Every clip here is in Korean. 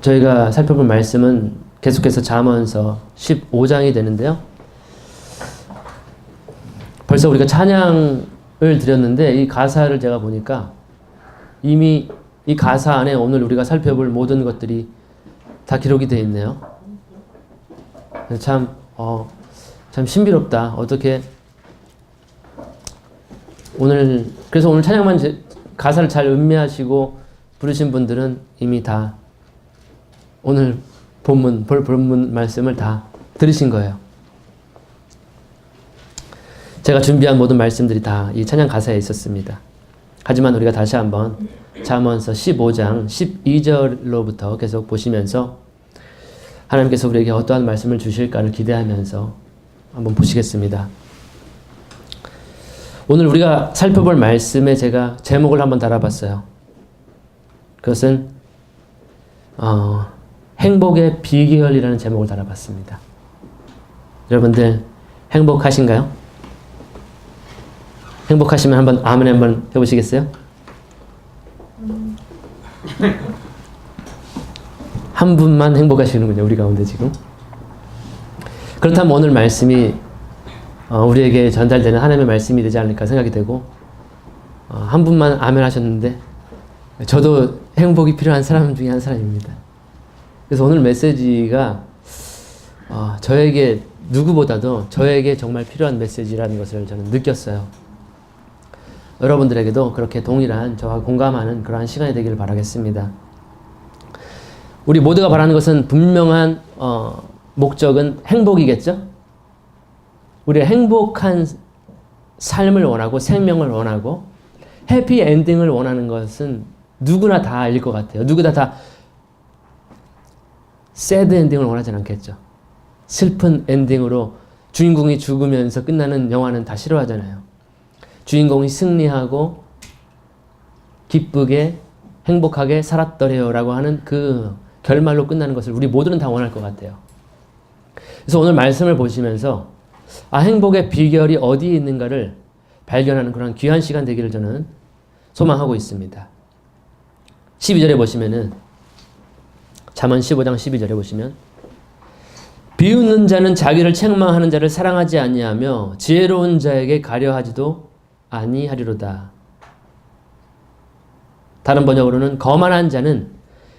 저희가 살펴볼 말씀은 계속해서 잠언서 15장이 되는데요. 벌써 우리가 찬양을 드렸는데 이 가사를 제가 보니까 이미 이 가사 안에 오늘 우리가 살펴볼 모든 것들이 다 기록이 되어 있네요. 참 신비롭다. 어떻게 그래서 오늘 찬양만 가사를 잘 음미하시고 부르신 분들은 이미 다 오늘 본문 말씀을 다 들으신 거예요. 제가 준비한 모든 말씀들이 다 이 찬양 가사에 있었습니다. 하지만 우리가 다시 한번 잠언서 15장 12절로부터 계속 보시면서 하나님께서 우리에게 어떠한 말씀을 주실까를 기대하면서 한번 보시겠습니다. 오늘 우리가 살펴볼 말씀에 제가 제목을 한번 달아봤어요. 그것은 행복의 비결이라는 제목을 달아봤습니다. 여러분들 행복하신가요? 행복하시면 한번 아멘 한번 해보시겠어요? 한 분만 행복하시는군요. 우리 가운데 지금. 그렇다면 오늘 말씀이 우리에게 전달되는 하나님의 말씀이 되지 않을까 생각이 되고 한 분만 아멘 하셨는데 저도 행복이 필요한 사람 중에 한 사람입니다. 그래서 오늘 메시지가 저에게 누구보다도 저에게 정말 필요한 메시지라는 것을 저는 느꼈어요. 여러분들에게도 그렇게 동일한 저와 공감하는 그러한 시간이 되기를 바라겠습니다. 우리 모두가 바라는 것은 분명한 목적은 행복이겠죠? 우리가 행복한 삶을 원하고 생명을 원하고 해피 엔딩을 원하는 것은 누구나 다일 것 같아요. 누구나 다 새드 엔딩을 원하진 않겠죠. 슬픈 엔딩으로 주인공이 죽으면서 끝나는 영화는 다 싫어하잖아요. 주인공이 승리하고 기쁘게 행복하게 살았더래요 라고 하는 그 결말로 끝나는 것을 우리 모두는 다 원할 것 같아요. 그래서 오늘 말씀을 보시면서 행복의 비결이 어디에 있는가를 발견하는 그런 귀한 시간 되기를 저는 소망하고 있습니다. 12절에 보시면은 잠언 15장 12절에 보시면 비웃는 자는 자기를 책망하는 자를 사랑하지 아니하며 지혜로운 자에게 가려하지도 아니하리로다. 다른 번역으로는 거만한 자는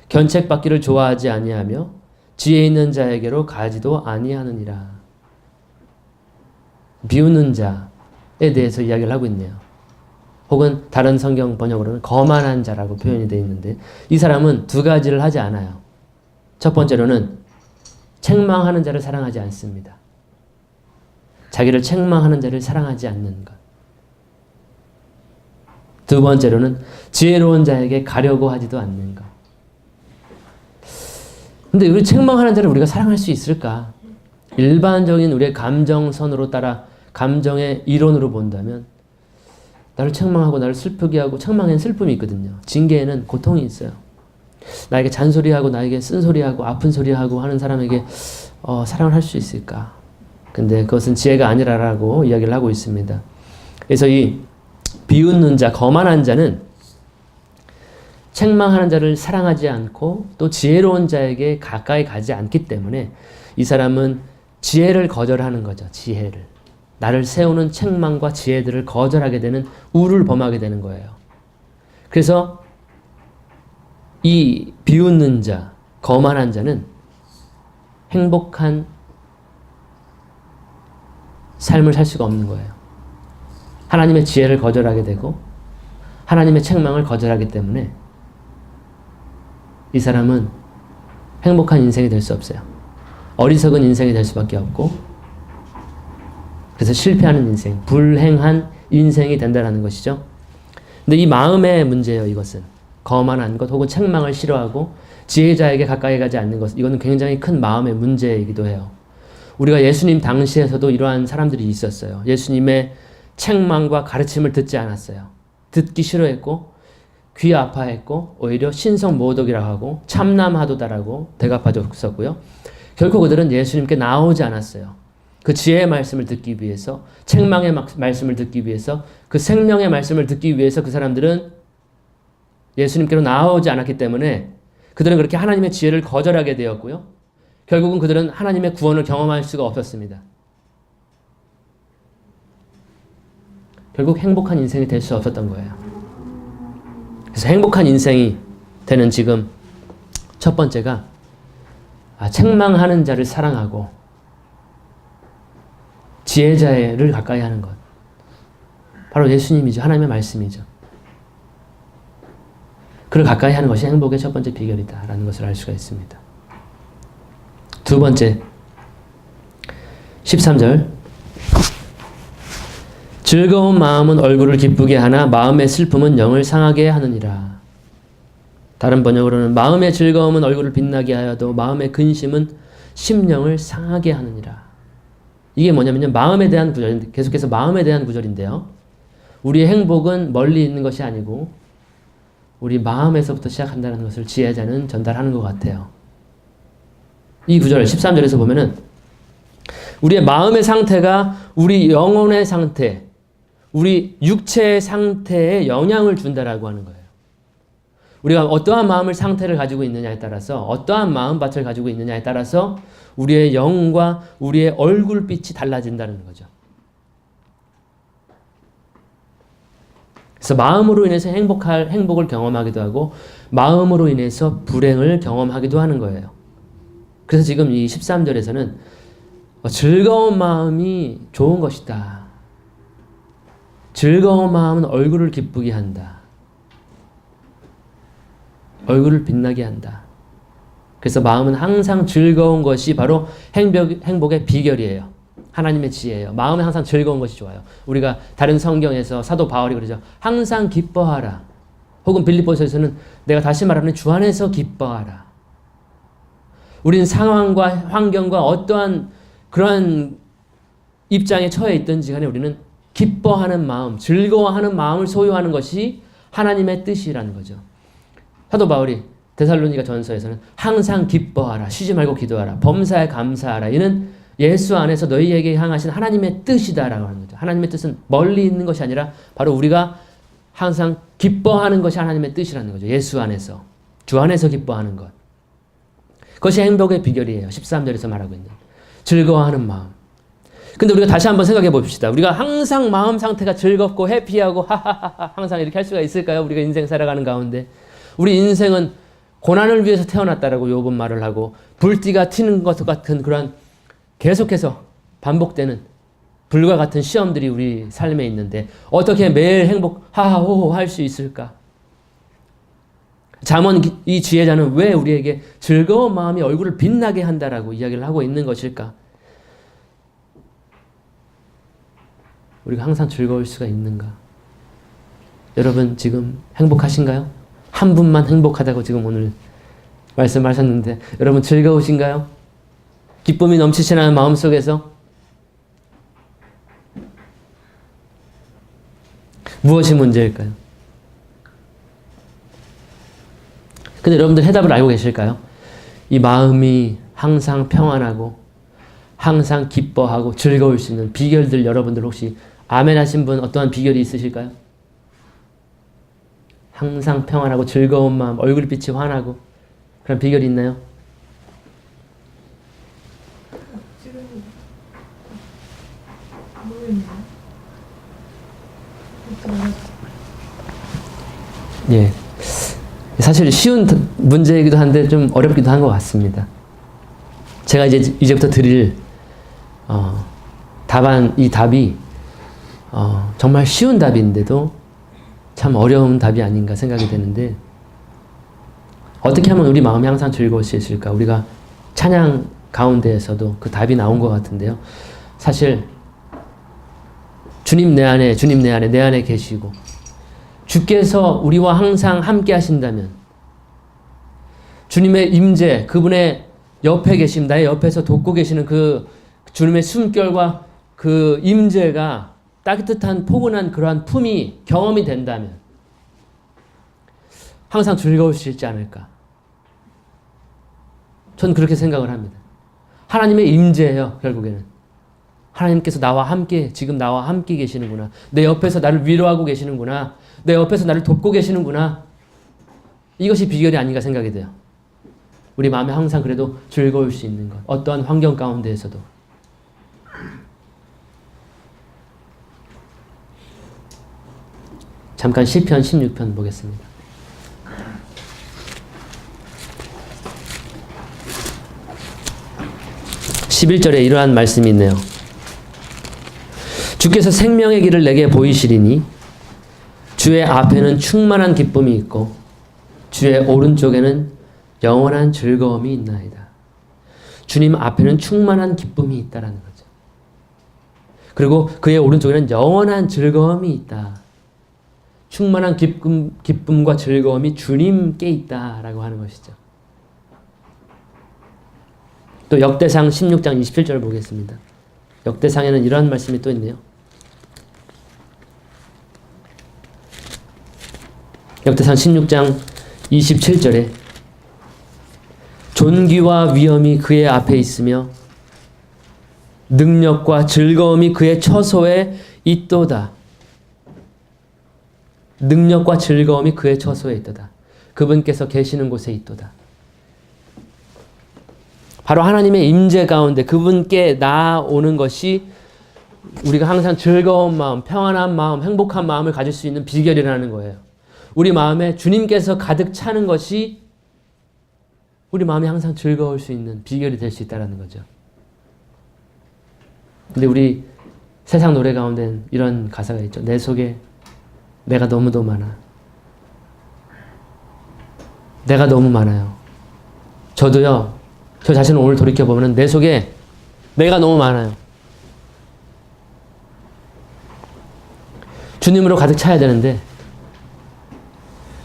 견책받기를 좋아하지 아니하며 지혜 있는 자에게로 가지도 아니하느니라. 비웃는 자에 대해서 이야기를 하고 있네요. 혹은 다른 성경 번역으로는 거만한 자라고 표현이 되어 있는데 이 사람은 두 가지를 하지 않아요. 첫 번째로는 책망하는 자를 사랑하지 않습니다. 자기를 책망하는 자를 사랑하지 않는 것. 두 번째로는 지혜로운 자에게 가려고 하지도 않는 것. 근데 우리 책망하는 자를 우리가 사랑할 수 있을까? 일반적인 우리의 감정선으로 따라 감정의 이론으로 본다면 나를 책망하고 나를 슬프게 하고 책망에는 슬픔이 있거든요. 징계에는 고통이 있어요. 나에게 잔소리하고 나에게 쓴소리하고 아픈 소리하고 하는 사람에게 사랑을 할 수 있을까? 근데 그것은 지혜가 아니라라고 이야기를 하고 있습니다. 그래서 이 비웃는 자, 거만한 자는 책망하는 자를 사랑하지 않고 또 지혜로운 자에게 가까이 가지 않기 때문에 이 사람은 지혜를 거절하는 거죠. 지혜를. 나를 세우는 책망과 지혜들을 거절하게 되는 우를 범하게 되는 거예요. 그래서 이 비웃는 자, 거만한 자는 행복한 삶을 살 수가 없는 거예요. 하나님의 지혜를 거절하게 되고 하나님의 책망을 거절하기 때문에 이 사람은 행복한 인생이 될 수 없어요. 어리석은 인생이 될 수밖에 없고 그래서 실패하는 인생, 불행한 인생이 된다는 것이죠. 근데 이 마음의 문제예요. 이것은 거만한 것 혹은 책망을 싫어하고 지혜자에게 가까이 가지 않는 것, 이거는 굉장히 큰 마음의 문제이기도 해요. 우리가 예수님 당시에서도 이러한 사람들이 있었어요. 예수님의 책망과 가르침을 듣지 않았어요. 듣기 싫어했고 귀 아파했고 오히려 신성모독이라고 하고 참남하도다라고 대갚아줬었고요. 결코 그들은 예수님께 나오지 않았어요. 그 지혜의 말씀을 듣기 위해서, 책망의 말씀을 듣기 위해서, 그 생명의 말씀을 듣기 위해서 그 사람들은 예수님께로 나오지 않았기 때문에 그들은 그렇게 하나님의 지혜를 거절하게 되었고요. 결국은 그들은 하나님의 구원을 경험할 수가 없었습니다. 결국 행복한 인생이 될 수 없었던 거예요. 그래서 행복한 인생이 되는 지금 첫 번째가 책망하는 자를 사랑하고 지혜자를 가까이 하는 것. 바로 예수님이죠. 하나님의 말씀이죠. 그를 가까이 하는 것이 행복의 첫 번째 비결이다라는 것을 알 수가 있습니다. 두 번째, 13절. 즐거운 마음은 얼굴을 기쁘게 하나 마음의 슬픔은 영을 상하게 하느니라. 다른 번역으로는 마음의 즐거움은 얼굴을 빛나게 하여도 마음의 근심은 심령을 상하게 하느니라. 이게 뭐냐면요. 마음에 대한 구절인데, 계속해서 마음에 대한 구절인데요. 우리의 행복은 멀리 있는 것이 아니고 우리 마음에서부터 시작한다는 것을 지혜자는 전달하는 것 같아요. 이 구절 13절에서 보면은 우리의 마음의 상태가 우리 영혼의 상태, 우리 육체의 상태에 영향을 준다라고 하는 거예요. 우리가 어떠한 마음을 상태를 가지고 있느냐에 따라서, 어떠한 마음밭을 가지고 있느냐에 따라서 우리의 영과 우리의 얼굴빛이 달라진다는 거죠. 그래서 마음으로 인해서 행복을 경험하기도 하고 마음으로 인해서 불행을 경험하기도 하는 거예요. 그래서 지금 이 13절에서는 즐거운 마음이 좋은 것이다. 즐거운 마음은 얼굴을 기쁘게 한다. 얼굴을 빛나게 한다. 그래서 마음은 항상 즐거운 것이 바로 행복의 비결이에요. 하나님의 지혜예요. 마음에 항상 즐거운 것이 좋아요. 우리가 다른 성경에서 사도 바울이 그러죠. 항상 기뻐하라. 혹은 빌립보서에서는 내가 다시 말하는 주 안에서 기뻐하라. 우리는 상황과 환경과 어떠한 그러한 입장에 처해 있든지 간에 우리는 기뻐하는 마음, 즐거워하는 마음을 소유하는 것이 하나님의 뜻이라는 거죠. 사도 바울이 데살로니가 전서에서는 항상 기뻐하라, 쉬지 말고 기도하라, 범사에 감사하라. 이는 예수 안에서 너희에게 향하신 하나님의 뜻이다라고 하는 거죠. 하나님의 뜻은 멀리 있는 것이 아니라 바로 우리가 항상 기뻐하는 것이 하나님의 뜻이라는 거죠. 예수 안에서, 주 안에서 기뻐하는 것. 그것이 행복의 비결이에요. 13절에서 말하고 있는 즐거워하는 마음. 근데 우리가 다시 한번 생각해 봅시다. 우리가 항상 마음 상태가 즐겁고 해피하고 하하하하 항상 이렇게 할 수가 있을까요? 우리가 인생 살아가는 가운데 우리 인생은 고난을 위해서 태어났다라고 욥은 말을 하고 불띠가 튀는 것 같은 그런 계속해서 반복되는 불과 같은 시험들이 우리 삶에 있는데 어떻게 매일 하하호호 할 수 있을까? 잠언 이 지혜자는 왜 우리에게 즐거운 마음이 얼굴을 빛나게 한다라고 이야기를 하고 있는 것일까? 우리가 항상 즐거울 수가 있는가? 여러분 지금 행복하신가요? 한 분만 행복하다고 지금 오늘 말씀하셨는데 여러분 즐거우신가요? 기쁨이 넘치시는 마음속에서 무엇이 문제일까요? 근데 여러분들 해답을 알고 계실까요? 이 마음이 항상 평안하고 항상 기뻐하고 즐거울 수 있는 비결들 여러분들 혹시 아멘 하신 분 어떠한 비결이 있으실까요? 항상 평안하고 즐거운 마음, 얼굴빛이 환하고 그런 비결이 있나요? 예, 사실 쉬운 문제이기도 한데 좀 어렵기도 한 것 같습니다. 제가 이제부터 드릴 이 답이 정말 쉬운 답인데도 참 어려운 답이 아닌가 생각이 되는데 어떻게 하면 우리 마음이 항상 즐거울 수 있을까? 우리가 찬양 가운데에서도 그 답이 나온 것 같은데요. 사실 주님 내 안에 계시고 주께서 우리와 항상 함께 하신다면 주님의 임재, 그분의 옆에 계심, 나의 옆에서 돕고 계시는 그 주님의 숨결과 그 임재가 따뜻한 포근한 그러한 품이 경험이 된다면 항상 즐거울 수 있지 않을까. 전 그렇게 생각을 합니다. 하나님의 임재예요. 결국에는. 하나님께서 지금 나와 함께 계시는구나. 내 옆에서 나를 위로하고 계시는구나. 내 옆에서 나를 돕고 계시는구나. 이것이 비결이 아닌가 생각이 돼요. 우리 마음에 항상 그래도 즐거울 수 있는 것. 어떠한 환경 가운데에서도. 잠깐 시편 16편 보겠습니다. 11절에 이러한 말씀이 있네요. 주께서 생명의 길을 내게 보이시리니 주의 앞에는 충만한 기쁨이 있고 주의 오른쪽에는 영원한 즐거움이 있나이다. 주님 앞에는 충만한 기쁨이 있다라는 거죠. 그리고 그의 오른쪽에는 영원한 즐거움이 있다. 충만한 기쁨과 즐거움이 주님께 있다라고 하는 것이죠. 또 역대상 16장 27절 보겠습니다. 역대상에는 이러한 말씀이 또 있네요. 역대상 16장 27절에 존귀와 위엄이 그의 앞에 있으며 능력과 즐거움이 그의 처소에 있도다. 능력과 즐거움이 그의 처소에 있도다. 그분께서 계시는 곳에 있도다. 바로 하나님의 임재 가운데 그분께 나아오는 것이 우리가 항상 즐거운 마음, 평안한 마음, 행복한 마음을 가질 수 있는 비결이라는 거예요. 우리 마음에 주님께서 가득 차는 것이 우리 마음이 항상 즐거울 수 있는 비결이 될 수 있다는 거죠. 근데 우리 세상 노래 가운데는 이런 가사가 있죠. 내 속에 내가 너무도 많아. 내가 너무 많아요. 저도요. 저 자신을 오늘 돌이켜보면 내 속에 내가 너무 많아요. 주님으로 가득 차야 되는데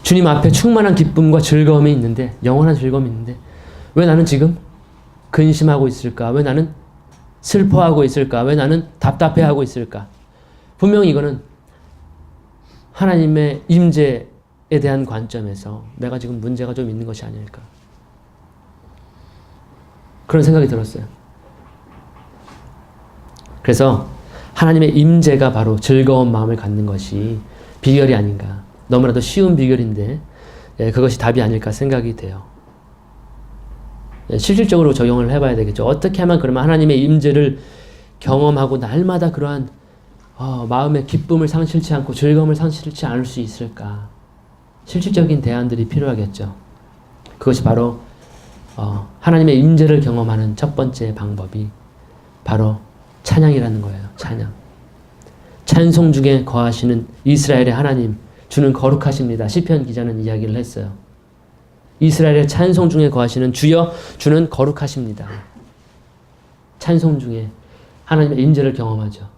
주님 앞에 충만한 기쁨과 즐거움이 있는데 영원한 즐거움이 있는데 왜 나는 지금 근심하고 있을까? 왜 나는 슬퍼하고 있을까? 왜 나는 답답해하고 있을까? 분명히 이거는 하나님의 임재에 대한 관점에서 내가 지금 문제가 좀 있는 것이 아닐까? 그런 생각이 들었어요. 그래서 하나님의 임재가 바로 즐거운 마음을 갖는 것이 비결이 아닌가. 너무나도 쉬운 비결인데 그것이 답이 아닐까 생각이 돼요. 실질적으로 적용을 해봐야 되겠죠. 어떻게 하면 그러면 하나님의 임재를 경험하고 날마다 그러한 마음의 기쁨을 상실치 않고 즐거움을 상실치 않을 수 있을까. 실질적인 대안들이 필요하겠죠. 그것이 바로 하나님의 임재를 경험하는 첫 번째 방법이 바로 찬양이라는 거예요. 찬양. 찬송 중에 거하시는 이스라엘의 하나님, 주는 거룩하십니다. 시편 기자는 이야기를 했어요. 이스라엘의 찬송 중에 거하시는 주여, 주는 거룩하십니다. 찬송 중에 하나님의 임재를 경험하죠.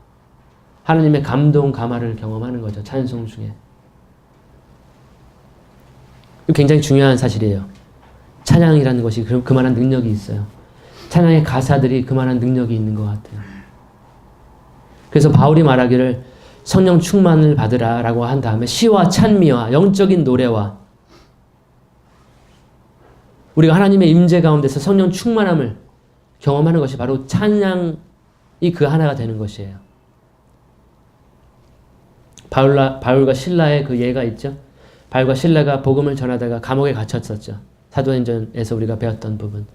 하나님의 감동, 감화를 경험하는 거죠. 찬송 중에. 굉장히 중요한 사실이에요. 찬양이라는 것이 그만한 능력이 있어요. 찬양의 가사들이 그만한 능력이 있는 것 같아요. 그래서 바울이 말하기를 성령 충만을 받으라 라고 한 다음에 시와 찬미와 영적인 노래와 우리가 하나님의 임재 가운데서 성령 충만함을 경험하는 것이 바로 찬양이 그 하나가 되는 것이에요. 바울과 실라의 그 예가 있죠. 바울과 실라가 복음을 전하다가 감옥에 갇혔었죠. 사도행전에서 우리가 배웠던 부분.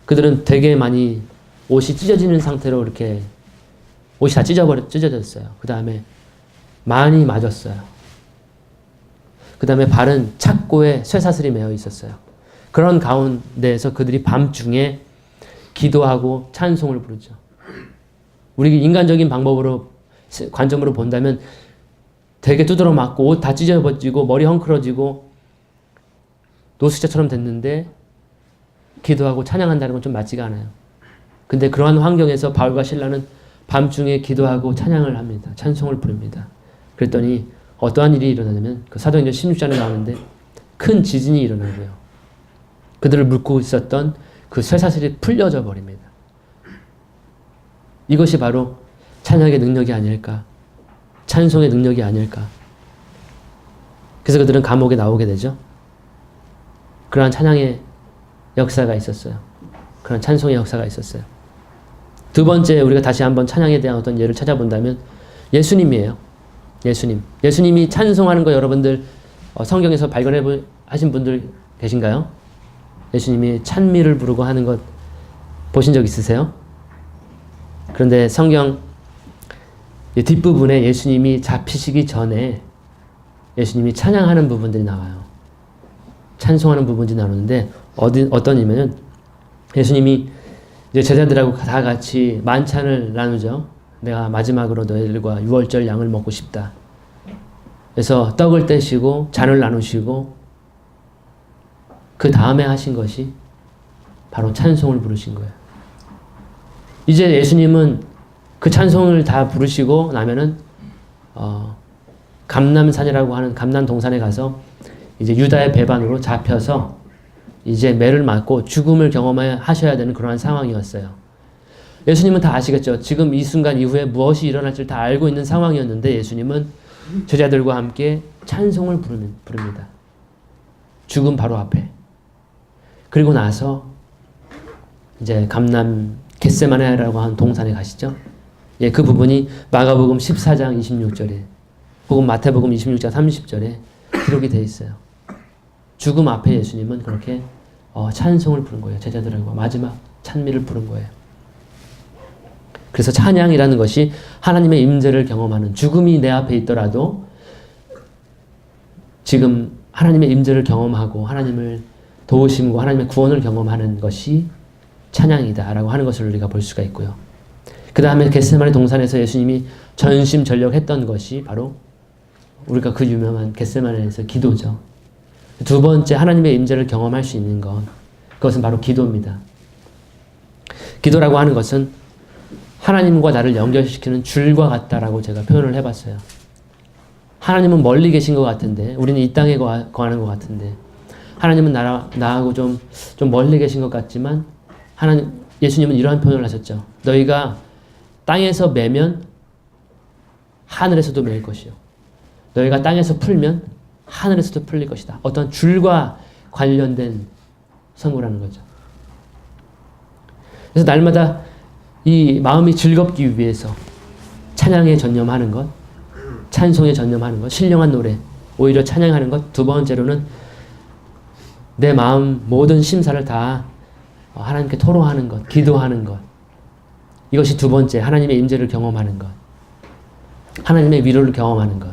그들은 되게 많이 옷이 찢어지는 상태로 이렇게 옷이 다 찢어졌어요. 그 다음에 많이 맞았어요. 그 다음에 발은 착고에 쇠사슬이 매어 있었어요. 그런 가운데에서 그들이 밤중에 기도하고 찬송을 부르죠. 우리 인간적인 방법으로 관점으로 본다면 되게 두드러 맞고 옷 다 찢어버리고 머리 헝클어지고 노숙자처럼 됐는데 기도하고 찬양한다는 건 좀 맞지가 않아요. 근데 그러한 환경에서 바울과 실라는 밤중에 기도하고 찬양을 합니다. 찬송을 부릅니다. 그랬더니 어떠한 일이 일어나냐면 그 사도행전 16장에 나오는데 큰 지진이 일어나고요. 그들을 묶고 있었던 그 쇠사슬이 풀려져 버립니다. 이것이 바로 찬양의 능력이 아닐까. 찬송의 능력이 아닐까. 그래서 그들은 감옥에 나오게 되죠. 그러한 찬양의 역사가 있었어요. 그런 찬송의 역사가 있었어요. 두 번째 우리가 다시 한번 찬양에 대한 어떤 예를 찾아본다면 예수님이에요. 예수님. 예수님이 찬송하는 거 여러분들 성경에서 발견하신 분들 계신가요? 예수님이 찬미를 부르고 하는 것 보신 적 있으세요? 그런데 성경 뒷부분에 예수님이 잡히시기 전에 예수님이 찬양하는 부분들이 나와요. 찬송하는 부분들이 나오는데 어떤 의미는 예수님이 이제 제자들하고 다 같이 만찬을 나누죠. 내가 마지막으로 너희들과 유월절 양을 먹고 싶다. 그래서 떡을 떼시고 잔을 나누시고 그 다음에 하신 것이 바로 찬송을 부르신 거예요. 이제 예수님은 그 찬송을 다 부르시고 나면은 감람산이라고 하는 감람 동산에 가서 이제 유다의 배반으로 잡혀서 이제 매를 맞고 죽음을 경험하셔야 되는 그러한 상황이었어요. 예수님은 다 아시겠죠. 지금 이 순간 이후에 무엇이 일어날지 다 알고 있는 상황이었는데 예수님은 제자들과 함께 찬송을 부릅니다. 죽음 바로 앞에. 그리고 나서 이제 감람 겟세마네라고 하는 동산에 가시죠. 예, 그 부분이 마가복음 14장 26절에 혹은 마태복음 26장 30절에 기록이 되어 있어요. 죽음 앞에 예수님은 그렇게 찬송을 부른 거예요. 제자들과 마지막 찬미를 부른 거예요. 그래서 찬양이라는 것이 하나님의 임재를 경험하는, 죽음이 내 앞에 있더라도 지금 하나님의 임재를 경험하고 하나님을 도우심과 하나님의 구원을 경험하는 것이 찬양이다라고 하는 것을 우리가 볼 수가 있고요. 그 다음에 겟세마네 동산에서 예수님이 전심전력했던 것이 바로 우리가 그 유명한 겟세마네에서 기도죠. 두 번째 하나님의 임재를 경험할 수 있는 것, 그것은 바로 기도입니다. 기도라고 하는 것은 하나님과 나를 연결시키는 줄과 같다라고 제가 표현을 해봤어요. 하나님은 멀리 계신 것 같은데 우리는 이 땅에 거하는 것 같은데 하나님은 나하고 좀 멀리 계신 것 같지만 예수님은 이러한 표현을 하셨죠. 너희가 땅에서 매면 하늘에서도 매일 것이요. 너희가 땅에서 풀면 하늘에서도 풀릴 것이다. 어떤 줄과 관련된 선고라는 거죠. 그래서 날마다 이 마음이 즐겁기 위해서 찬양에 전념하는 것, 찬송에 전념하는 것, 신령한 노래, 오히려 찬양하는 것. 두 번째로는 내 마음 모든 심사를 다 하나님께 토로하는 것, 기도하는 것. 이것이 두 번째, 하나님의 임재를 경험하는 것. 하나님의 위로를 경험하는 것.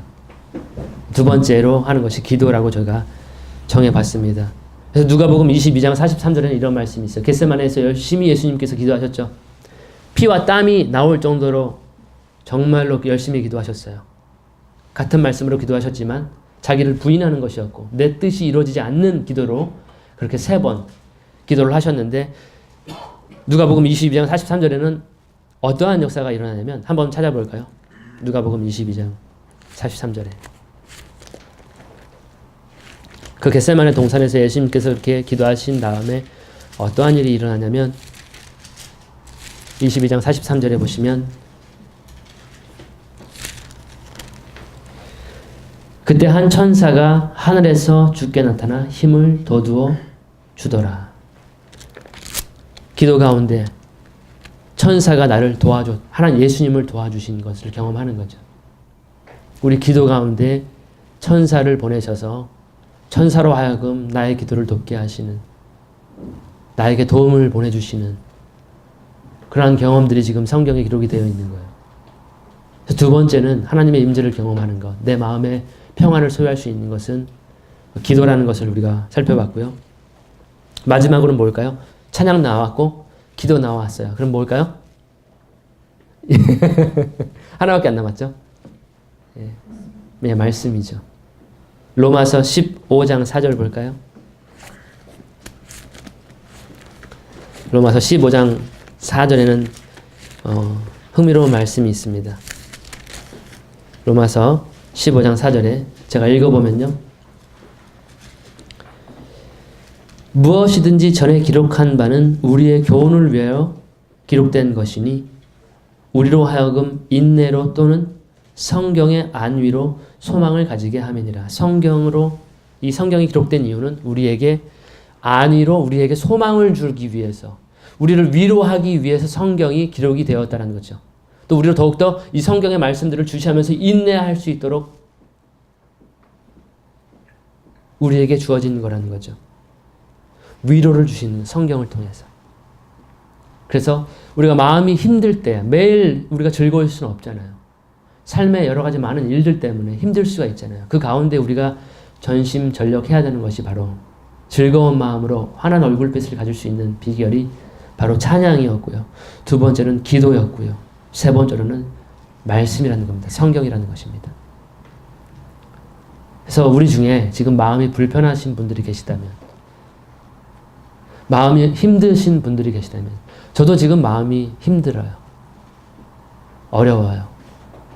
두 번째로 하는 것이 기도라고 저희가 정해봤습니다. 그래서 누가복음 22장 43절에는 이런 말씀이 있어요. 겟세마네에서 열심히 예수님께서 기도하셨죠. 피와 땀이 나올 정도로 정말로 열심히 기도하셨어요. 같은 말씀으로 기도하셨지만 자기를 부인하는 것이었고 내 뜻이 이루어지지 않는 기도로 그렇게 3번 기도를 하셨는데 누가복음 22장 43절에는 어떠한 역사가 일어나냐면 한번 찾아볼까요? 누가복음 22장 43절에 그 겟세마네 동산에서 예수님께서 이렇게 기도하신 다음에 어떠한 일이 일어나냐면 22장 43절에 보시면 그때 한 천사가 하늘에서 주께 나타나 힘을 돋우어 주더라. 기도 가운데 천사가 나를 도와줘, 하나님 예수님을 도와주신 것을 경험하는 거죠. 우리 기도 가운데 천사를 보내셔서 천사로 하여금 나의 기도를 돕게 하시는, 나에게 도움을 보내주시는 그러한 경험들이 지금 성경에 기록이 되어 있는 거예요. 두 번째는 하나님의 임재를 경험하는 것, 내 마음의 평안을 소유할 수 있는 것은 기도라는 것을 우리가 살펴봤고요. 마지막으로는 뭘까요? 찬양 나왔고 기도 나왔어요. 그럼 뭘까요? 하나밖에 안 남았죠? 예, 말씀이죠. 로마서 15장 4절 볼까요? 로마서 15장 4절에는 흥미로운 말씀이 있습니다. 로마서 15장 4절에 제가 읽어보면요. 무엇이든지 전에 기록한 바는 우리의 교훈을 위하여 기록된 것이니 우리로 하여금 인내로 또는 성경의 안위로 소망을 가지게 함이니라. 이 성경이 기록된 이유는 우리에게 안위로 우리에게 소망을 주기 위해서, 우리를 위로하기 위해서 성경이 기록이 되었다는 거죠. 또 우리로 더욱더 이 성경의 말씀들을 주시하면서 인내할 수 있도록 우리에게 주어진 거라는 거죠. 위로를 주시는 성경을 통해서. 그래서 우리가 마음이 힘들 때 매일 우리가 즐거울 수는 없잖아요. 삶의 여러 가지 많은 일들 때문에 힘들 수가 있잖아요. 그 가운데 우리가 전심전력해야 되는 것이 바로 즐거운 마음으로 환한 얼굴빛을 가질 수 있는 비결이 바로 찬양이었고요. 두 번째는 기도였고요. 세 번째로는 말씀이라는 겁니다. 성경이라는 것입니다. 그래서 우리 중에 지금 마음이 불편하신 분들이 계시다면, 마음이 힘드신 분들이 계시다면, 저도 지금 마음이 힘들어요. 어려워요.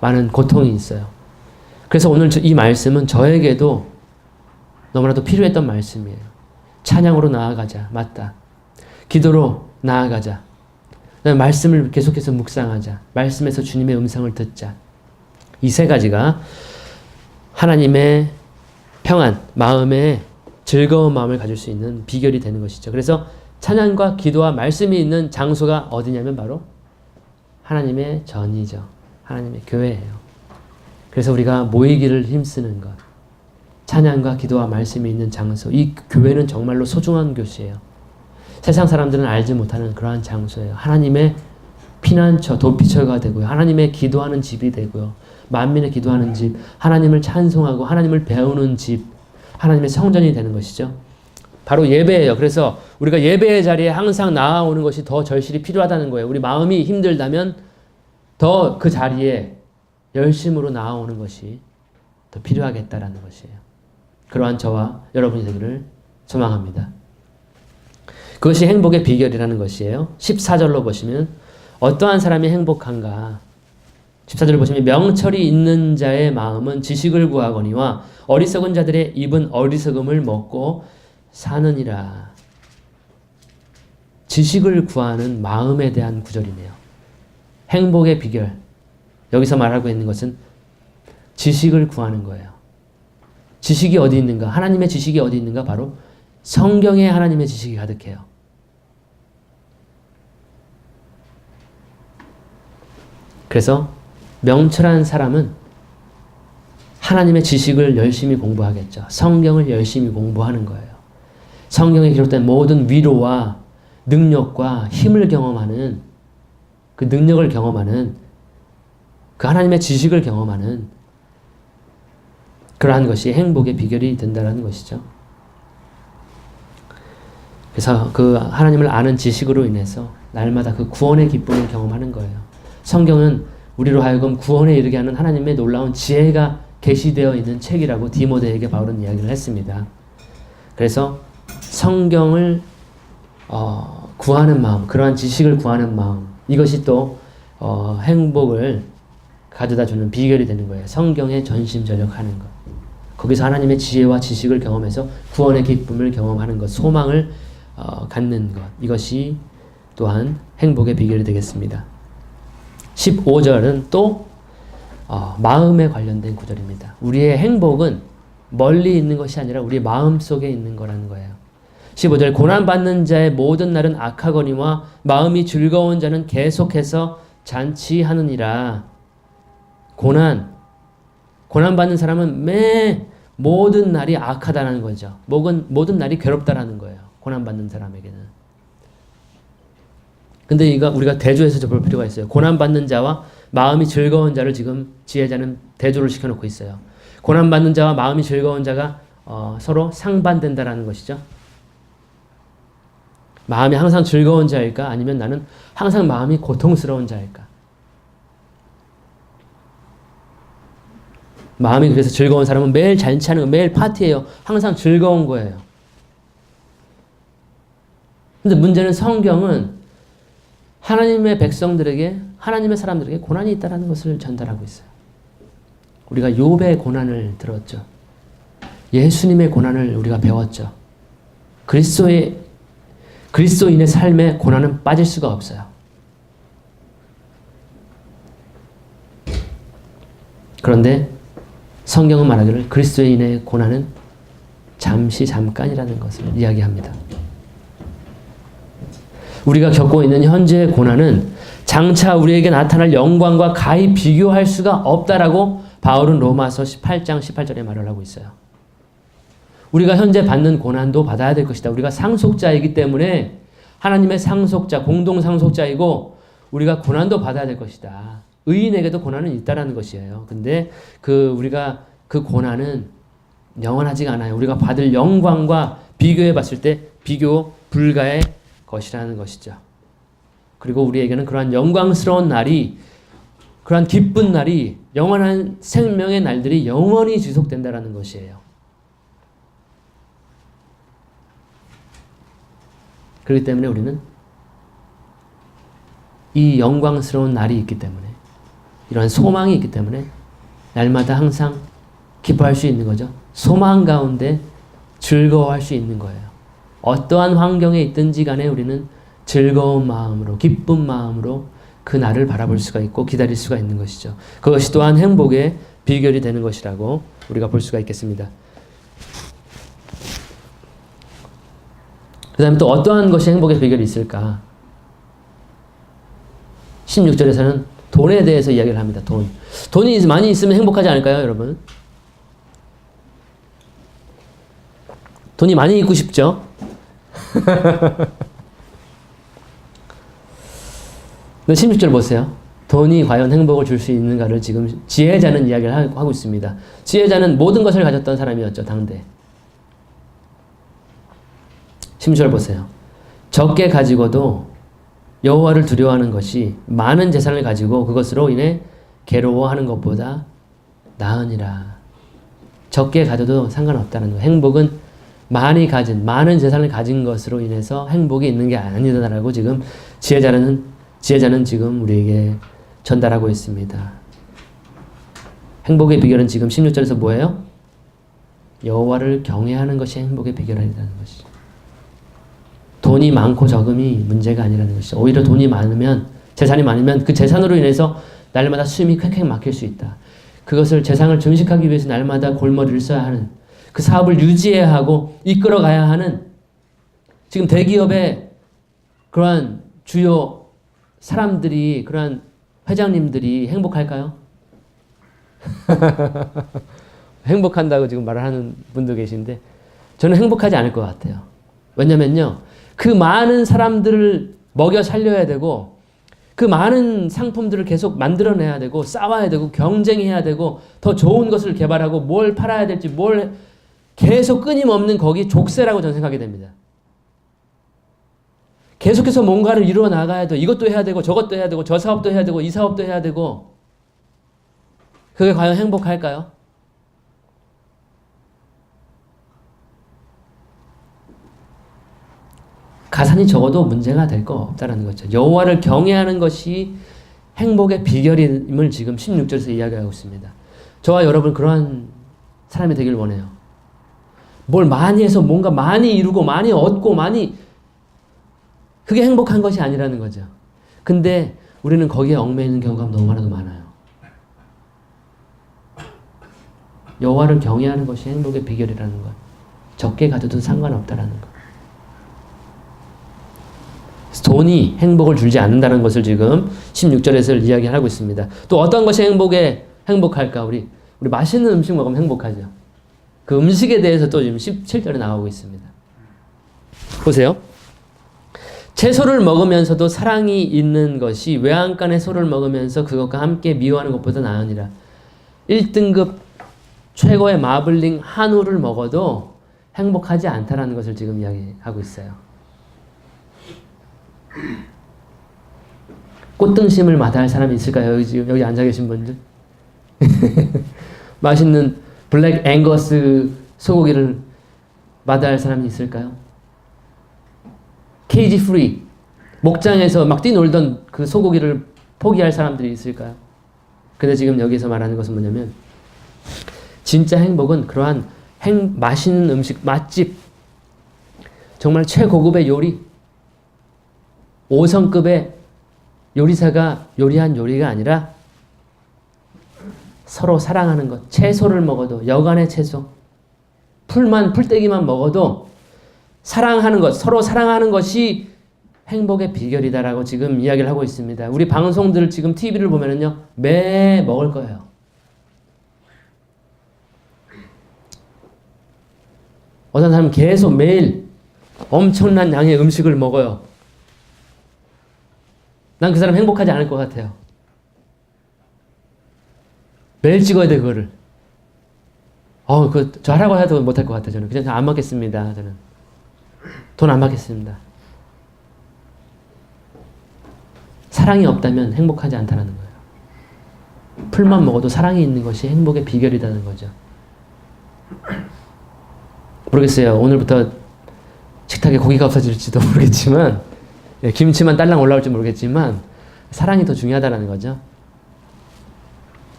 많은 고통이 있어요. 그래서 오늘 이 말씀은 저에게도 너무나도 필요했던 말씀이에요. 찬양으로 나아가자. 맞다. 기도로 나아가자. 말씀을 계속해서 묵상하자. 말씀에서 주님의 음성을 듣자. 이 세 가지가 하나님의 평안, 마음에 즐거운 마음을 가질 수 있는 비결이 되는 것이죠. 그래서 찬양과 기도와 말씀이 있는 장소가 어디냐면 바로 하나님의 전이죠. 하나님의 교회예요. 그래서 우리가 모이기를 힘쓰는 것, 찬양과 기도와 말씀이 있는 장소, 이 교회는 정말로 소중한 곳이에요. 세상 사람들은 알지 못하는 그러한 장소예요. 하나님의 피난처, 도피처가 되고요. 하나님의 기도하는 집이 되고요. 만민의 기도하는 집, 하나님을 찬송하고 하나님을 배우는 집, 하나님의 성전이 되는 것이죠. 바로 예배예요. 그래서 우리가 예배의 자리에 항상 나아오는 것이 더 절실히 필요하다는 거예요. 우리 마음이 힘들다면 더 그 자리에 열심으로 나아오는 것이 더 필요하겠다라는 것이에요. 그러한 저와 여러분이 되기를 소망합니다. 그것이 행복의 비결이라는 것이에요. 14절로 보시면 어떠한 사람이 행복한가? 14절을 보시면 명철이 있는 자의 마음은 지식을 구하거니와 어리석은 자들의 입은 어리석음을 먹고 사느니라. 지식을 구하는 마음에 대한 구절이네요. 행복의 비결. 여기서 말하고 있는 것은 지식을 구하는 거예요. 지식이 어디 있는가? 하나님의 지식이 어디 있는가? 바로 성경에 하나님의 지식이 가득해요. 그래서 명철한 사람은 하나님의 지식을 열심히 공부하겠죠. 성경을 열심히 공부하는 거예요. 성경에 기록된 모든 위로와 능력과 힘을 경험하는, 그 능력을 경험하는, 그 하나님의 지식을 경험하는 그러한 것이 행복의 비결이 된다는 것이죠. 그래서 그 하나님을 아는 지식으로 인해서 날마다 그 구원의 기쁨을 경험하는 거예요. 성경은 우리로 하여금 구원에 이르게 하는 하나님의 놀라운 지혜가 계시되어 있는 책이라고 디모데에게 바울은 이야기를 했습니다. 그래서 성경을 구하는 마음, 그러한 지식을 구하는 마음, 이것이 또 행복을 가져다주는 비결이 되는 거예요. 성경에 전심전력하는 것. 거기서 하나님의 지혜와 지식을 경험해서 구원의 기쁨을 경험하는 것, 소망을 갖는 것. 이것이 또한 행복의 비결이 되겠습니다. 15절은 또 마음에 관련된 구절입니다. 우리의 행복은 멀리 있는 것이 아니라 우리 마음 속에 있는 거라는 거예요. 15절 고난받는 자의 모든 날은 악하거니와 마음이 즐거운 자는 계속해서 잔치하느니라. 고난받는 사람은 모든 날이 악하다는 거죠. 모든 날이 괴롭다라는 거예요. 고난받는 사람에게는. 근데 우리가 대조해서 볼 필요가 있어요. 고난받는 자와 마음이 즐거운 자를 지금 지혜자는 대조를 시켜놓고 있어요. 고난받는 자와 마음이 즐거운 자가 서로 상반된다라는 것이죠. 마음이 항상 즐거운 자일까? 아니면 나는 항상 마음이 고통스러운 자일까? 마음이 그래서 즐거운 사람은 매일 잔치하는 거, 매일 파티예요. 항상 즐거운 거예요. 근데 문제는 성경은 하나님의 백성들에게, 하나님의 사람들에게 고난이 있다는 것을 전달하고 있어요. 우리가 욥의 고난을 들었죠. 예수님의 고난을 우리가 배웠죠. 그리스도인의 삶에 고난은 빠질 수가 없어요. 그런데 성경은 말하기를 그리스도인의 고난은 잠깐이라는 것을 이야기합니다. 우리가 겪고 있는 현재의 고난은 장차 우리에게 나타날 영광과 가히 비교할 수가 없다라고 바울은 로마서 18장 18절에 말을 하고 있어요. 우리가 현재 받는 고난도 받아야 될 것이다. 우리가 상속자이기 때문에 하나님의 상속자, 공동 상속자이고 우리가 고난도 받아야 될 것이다. 의인에게도 고난은 있다라는 것이에요. 근데 우리가 그 고난은 영원하지가 않아요. 우리가 받을 영광과 비교해 봤을 때 비교 불가의 것이라는 것이죠. 그리고 우리에게는 그러한 영광스러운 날이, 그러한 기쁜 날이, 영원한 생명의 날들이 영원히 지속된다라는 것이에요. 그렇기 때문에 우리는 이 영광스러운 날이 있기 때문에, 이러한 소망이 있기 때문에 날마다 항상 기뻐할 수 있는 거죠. 소망 가운데 즐거워할 수 있는 거예요. 어떠한 환경에 있든지 간에 우리는 즐거운 마음으로, 기쁜 마음으로 그 날을 바라볼 수가 있고 기다릴 수가 있는 것이죠. 그것이 또한 행복의 비결이 되는 것이라고 우리가 볼 수가 있겠습니다. 그 다음에 또 어떠한 것이 행복의 비결이 있을까? 16절에서는 돈에 대해서 이야기를 합니다. 돈이 많이 있으면 행복하지 않을까요, 여러분? 돈이 많이 있고 싶죠? 근데 16절 보세요. 돈이 과연 행복을 줄 수 있는가를 지금 지혜자는 이야기를 하고 있습니다. 지혜자는 모든 것을 가졌던 사람이었죠, 당대. 16절 보세요. 적게 가지고도 여호와를 두려워하는 것이 많은 재산을 가지고 그것으로 인해 괴로워하는 것보다 나으니라. 적게 가져도 상관없다는 거예요. 행복은 많은 재산을 가진 것으로 인해서 행복이 있는 게 아니다라고 지금 지혜자는 지금 우리에게 전달하고 있습니다. 행복의 비결은 지금 16절에서 뭐예요? 여호와를 경외하는 것이 행복의 비결이라는 것이죠. 돈이 많고 적음이 문제가 아니라는 것이죠. 오히려 돈이 많으면, 재산이 많으면 그 재산으로 인해서 날마다 숨이 쾌쾌 막힐 수 있다. 그것을 재산을 증식하기 위해서 날마다 골머리를 써야 하는, 그 사업을 유지해야 하고 이끌어가야 하는, 지금 대기업의 그러한 주요 사람들이, 그러한 회장님들이 행복할까요? 행복한다고 지금 말을 하는 분도 계신데 저는 행복하지 않을 것 같아요. 왜냐면요, 그 많은 사람들을 먹여 살려야 되고 그 많은 상품들을 계속 만들어내야 되고 싸워야 되고 경쟁해야 되고 더 좋은 것을 개발하고 뭘 팔아야 될지 뭘 계속 끊임없는 거기 족쇄라고 저는 생각이 됩니다. 계속해서 뭔가를 이루어 나가야 돼. 이것도 해야 되고 저것도 해야 되고 저 사업도 해야 되고 이 사업도 해야 되고. 그게 과연 행복할까요? 가산이 적어도 문제가 될 거 없다는 거죠. 여호와를 경외하는 것이 행복의 비결임을 지금 16절에서 이야기하고 있습니다. 저와 여러분 그러한 사람이 되길 원해요. 뭘 많이 해서 뭔가 많이 이루고 많이 얻고 그게 행복한 것이 아니라는 거죠. 근데 우리는 거기에 얽매이는 경우가 너무나도 많아요. 여호와를 경외하는 것이 행복의 비결이라는 것. 적게 가져도 상관없다라는 것. 돈이 행복을 주지 않는다는 것을 지금 16절에서 이야기하고 있습니다. 또 어떤 것이 행복할까? 우리 맛있는 음식 먹으면 행복하죠. 그 음식에 대해서 또 지금 17절에 나오고 있습니다. 보세요. 채소를 먹으면서도 사랑이 있는 것이 외양간의 소를 먹으면서 그것과 함께 미워하는 것보다 나으니라. 1등급 최고의 마블링 한우를 먹어도 행복하지 않다라는 것을 지금 이야기하고 있어요. 꽃등심을 마다할 사람이 있을까요? 여기 앉아 계신 분들? 맛있는 블랙 앵거스 소고기를 마다할 사람이 있을까요? 케이지 프리, 목장에서 막 뛰놀던 그 소고기를 포기할 사람들이 있을까요? 근데 지금 여기서 말하는 것은 뭐냐면 진짜 행복은 그러한 맛있는 음식, 맛집, 정말 최고급의 요리, 5성급의 요리사가 요리한 요리가 아니라 서로 사랑하는 것. 채소를 먹어도, 여간의 채소, 풀떼기만 먹어도 사랑하는 것, 서로 사랑하는 것이 행복의 비결이다라고 지금 이야기를 하고 있습니다. 우리 방송들 지금 TV를 보면은요, 매 먹을 거예요. 어떤 사람은 계속 매일 엄청난 양의 음식을 먹어요. 난 그 사람 행복하지 않을 것 같아요. 매일 찍어야 돼, 그거를. 저 하라고 해도 못할 것 같아요, 저는. 그냥 안 먹겠습니다, 저는. 돈 안 받겠습니다. 사랑이 없다면 행복하지 않다는 거예요. 풀만 먹어도 사랑이 있는 것이 행복의 비결이라는 거죠. 모르겠어요. 오늘부터 식탁에 고기가 없어질지도 모르겠지만, 김치만 딸랑 올라올지 모르겠지만, 사랑이 더 중요하다는 거죠.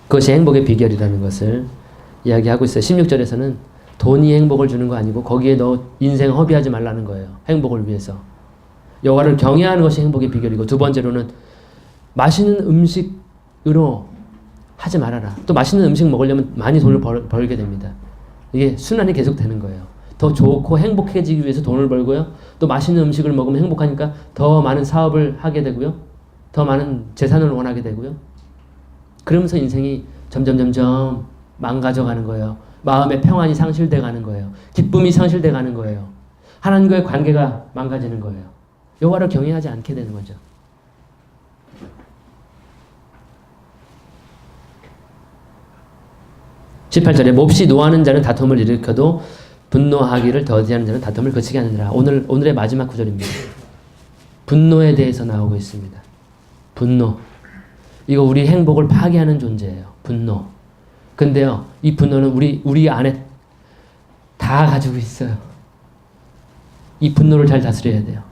그것이 행복의 비결이라는 것을 이야기하고 있어요. 16절에서는 돈이 행복을 주는 거 아니고 거기에 너 인생 허비하지 말라는 거예요. 행복을 위해서. 여호와를 경외하는 것이 행복의 비결이고, 두 번째로는 맛있는 음식으로 하지 말아라. 또 맛있는 음식 먹으려면 많이 돈을 벌게 됩니다. 이게 순환이 계속 되는 거예요. 더 좋고 행복해지기 위해서 돈을 벌고요. 또 맛있는 음식을 먹으면 행복하니까 더 많은 사업을 하게 되고요. 더 많은 재산을 원하게 되고요. 그러면서 인생이 점점 망가져가는 거예요. 마음의 평안이 상실돼 가는 거예요. 기쁨이 상실돼 가는 거예요. 하나님과의 관계가 망가지는 거예요. 여호와를 경외하지 않게 되는 거죠. (18절에) 몹시 노하는 자는 다툼을 일으켜도 분노하기를 더디하는 자는 다툼을 그치게 하느니라. 오늘의 마지막 구절입니다. 분노에 대해서 나오고 있습니다. 분노. 이거 우리 행복을 파괴하는 존재예요. 분노. 근데요, 이 분노는 우리 안에 다 가지고 있어요. 이 분노를 잘 다스려야 돼요.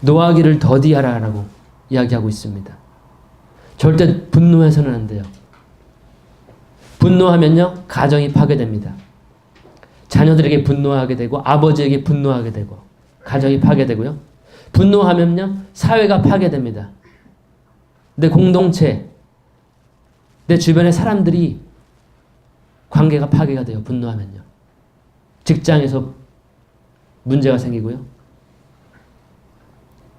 노하기를 더디하라라고 이야기하고 있습니다. 절대 분노해서는 안 돼요. 분노하면요, 가정이 파괴됩니다. 자녀들에게 분노하게 되고, 아버지에게 분노하게 되고, 가정이 파괴되고요. 분노하면요, 사회가 파괴됩니다. 내 공동체, 내 주변의 사람들이 관계가 파괴가 돼요. 분노하면요. 직장에서 문제가 생기고요.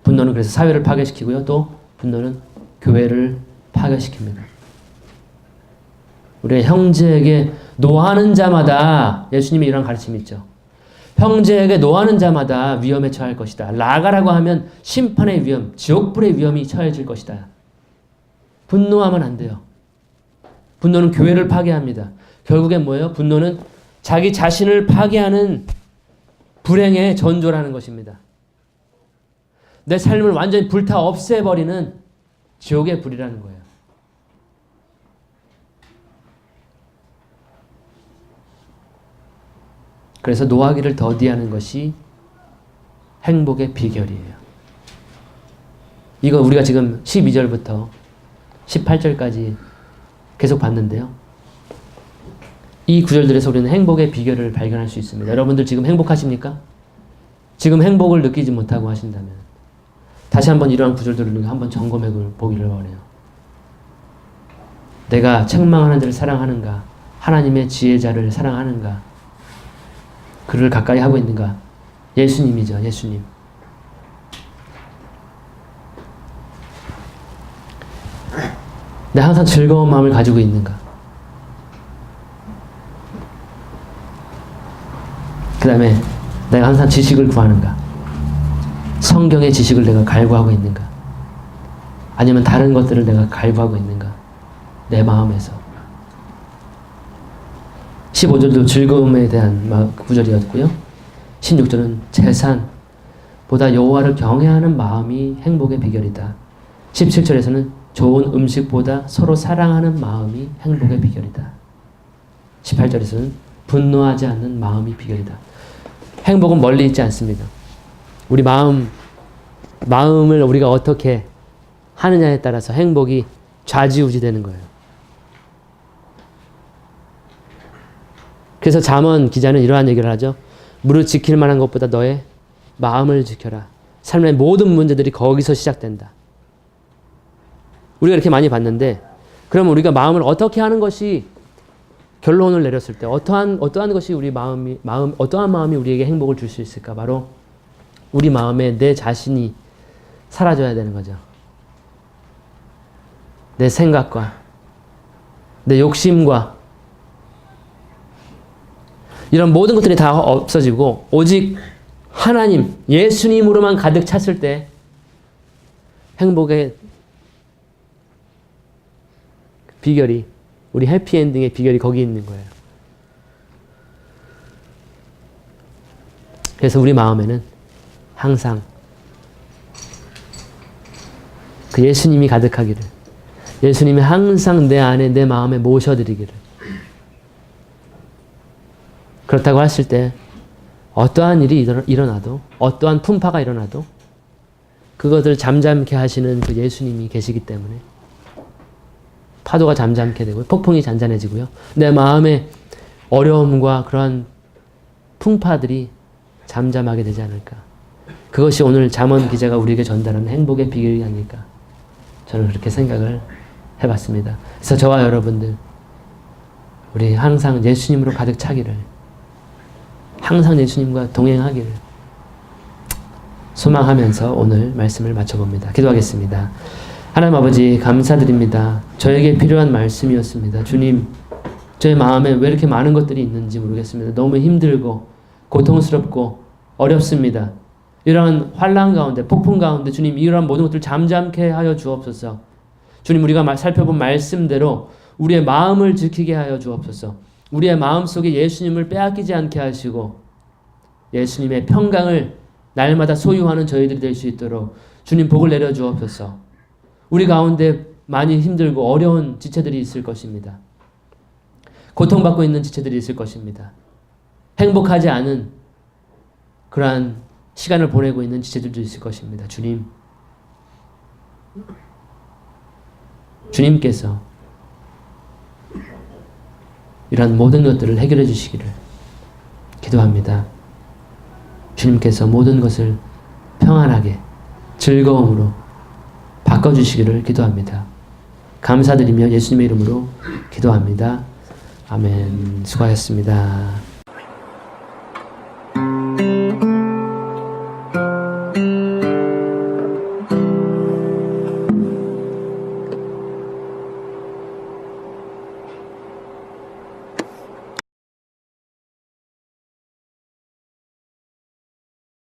분노는 그래서 사회를 파괴시키고요. 또 분노는 교회를 파괴시킵니다. 우리가 형제에게 노하는 자마다, 예수님이 이런 가르침이 있죠. 형제에게 노하는 자마다 위험에 처할 것이다. 나가라고 하면 심판의 위험, 지옥불의 위험이 처해질 것이다. 분노하면 안 돼요. 분노는 교회를 파괴합니다. 결국엔 뭐예요? 분노는 자기 자신을 파괴하는 불행의 전조라는 것입니다. 내 삶을 완전히 불타 없애버리는 지옥의 불이라는 거예요. 그래서 노하기를 더디하는 것이 행복의 비결이에요. 이거 우리가 지금 12절부터 18절까지 계속 봤는데요. 이 구절들에서 우리는 행복의 비결을 발견할 수 있습니다. 여러분들 지금 행복하십니까? 지금 행복을 느끼지 못하고 하신다면 다시 한번 이러한 구절들을 한번 점검해 보기를 원해요. 내가 책망하는 자를 사랑하는가? 하나님의 지혜자를 사랑하는가? 그를 가까이 하고 있는가? 예수님이죠. 예수님. 내가 항상 즐거운 마음을 가지고 있는가? 그 다음에 내가 항상 지식을 구하는가? 성경의 지식을 내가 갈구하고 있는가? 아니면 다른 것들을 내가 갈구하고 있는가? 내 마음에서. 15절도 즐거움에 대한 구절이었고요. 16절은 재산보다 여호와를 경외하는 마음이 행복의 비결이다. 17절에서는 좋은 음식보다 서로 사랑하는 마음이 행복의 비결이다. 18절에서는 분노하지 않는 마음이 비결이다. 행복은 멀리 있지 않습니다. 우리 마음을 우리가 어떻게 하느냐에 따라서 행복이 좌지우지되는 거예요. 그래서 잠언 기자는 이러한 얘기를 하죠. 무릇 지킬 만한 것보다 너의 마음을 지켜라. 삶의 모든 문제들이 거기서 시작된다. 우리가 이렇게 많이 봤는데, 그러면 우리가 마음을 어떻게 하는 것이, 결론을 내렸을 때 어떠한 것이 어떠한 마음이 우리에게 행복을 줄 수 있을까? 바로 우리 마음에 내 자신이 사라져야 되는 거죠. 내 생각과 내 욕심과 이런 모든 것들이 다 없어지고 오직 하나님, 예수님으로만 가득 찼을 때 행복의 비결이, 우리 해피엔딩의 비결이 거기 있는 거예요. 그래서 우리 마음에는 항상 그 예수님이 가득하기를, 예수님이 항상 내 안에 내 마음에 모셔드리기를. 그렇다고 했을 때 어떠한 일이 일어나도, 어떠한 풍파가 일어나도 그것을 잠잠케 하시는 그 예수님이 계시기 때문에 파도가 잠잠케 되고 폭풍이 잔잔해지고요. 내 마음의 어려움과 그러한 풍파들이 잠잠하게 되지 않을까. 그것이 오늘 잠언 기자가 우리에게 전달하는 행복의 비결이 아닐까. 저는 그렇게 생각을 해봤습니다. 그래서 저와 여러분들, 우리 항상 예수님으로 가득 차기를, 항상 예수님과 동행하기를 소망하면서 오늘 말씀을 마쳐봅니다. 기도하겠습니다. 하나님 아버지, 감사드립니다. 저에게 필요한 말씀이었습니다. 주님, 저의 마음에 왜 이렇게 많은 것들이 있는지 모르겠습니다. 너무 힘들고 고통스럽고 어렵습니다. 이러한 환난 가운데, 폭풍 가운데 주님, 이러한 모든 것들을 잠잠케 하여 주옵소서. 주님, 우리가 살펴본 말씀대로 우리의 마음을 지키게 하여 주옵소서. 우리의 마음속에 예수님을 빼앗기지 않게 하시고 예수님의 평강을 날마다 소유하는 저희들이 될 수 있도록 주님 복을 내려 주옵소서. 우리 가운데 많이 힘들고 어려운 지체들이 있을 것입니다. 고통받고 있는 지체들이 있을 것입니다. 행복하지 않은 그러한 시간을 보내고 있는 지체들도 있을 것입니다. 주님, 주님께서 이런 모든 것들을 해결해 주시기를 기도합니다. 주님께서 모든 것을 평안하게 즐거움으로 바꿔주시기를 기도합니다. 감사드리며 예수님의 이름으로 기도합니다. 아멘. 수고하셨습니다.